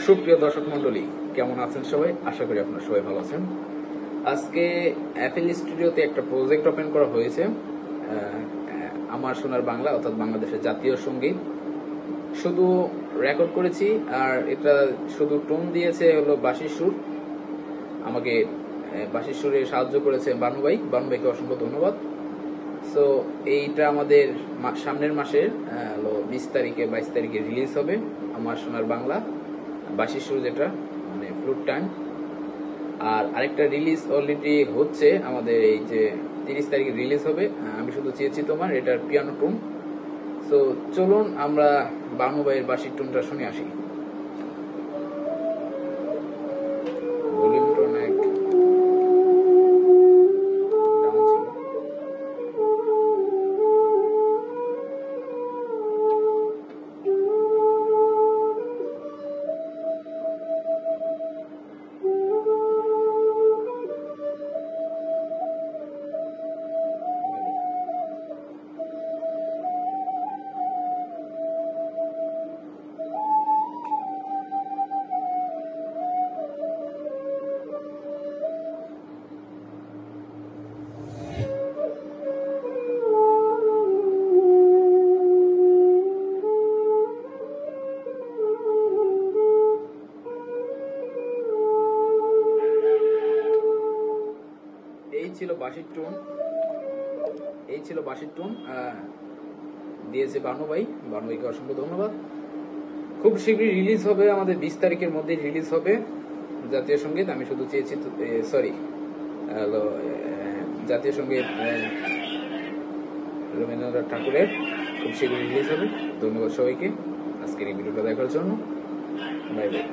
সুপ্রিয় দর্শক মন্ডলী, কেমন আছেন সবাই? আশা করি আপনারা সবাই ভালো আছেন। আজকে অ্যাপেল স্টুডিওতে একটা প্রজেক্ট ওপেন করা হয়েছে, আমার সোনার বাংলা অর্থাৎ বাংলাদেশের জাতীয় সঙ্গীত। শুধু রেকর্ড করেছি, আর এটা শুধু টোন দিয়েছে হলো বাঁশির সুর। আমাকে বাঁশির সুরে সাহায্য করেছে বানুভাইকে অসংখ্য ধন্যবাদ। সো এইটা আমাদের সামনের মাসের 20 তারিখে 22 তারিখে রিলিজ হবে আমার সোনার বাংলা বাঁশির সুর, যেটা মানে ফ্লুট টাইম। আর আরেকটা রিলিজ অলরেডি হচ্ছে, আমাদের এই যে 30 তারিখে রিলিজ হবে আমি শুধু চেয়েছি তোমার, এটার পিয়ানো টোন। সো চলুন আমরা বানুভাইয়ের বাঁশির টোনটা শুনে আসি। ভলিউম টোন এক ডাউন ছিল। এই ছিল বাঁশির টোন, দিয়েছে বানুভাইকে অসংখ্য ধন্যবাদ। খুব শীঘ্রই রিলিজ হবে, আমাদের 20 তারিখের মধ্যে রিলিজ হবে জাতীয় সঙ্গীত। আমি শুধু চেয়েছি জাতীয় সঙ্গীত রবীন্দ্রনাথ ঠাকুরের খুব শীঘ্রই রিলিজ হবে। ধন্যবাদ সবাইকে আজকের এই ভিডিওটা দেখার জন্য। Bye bye.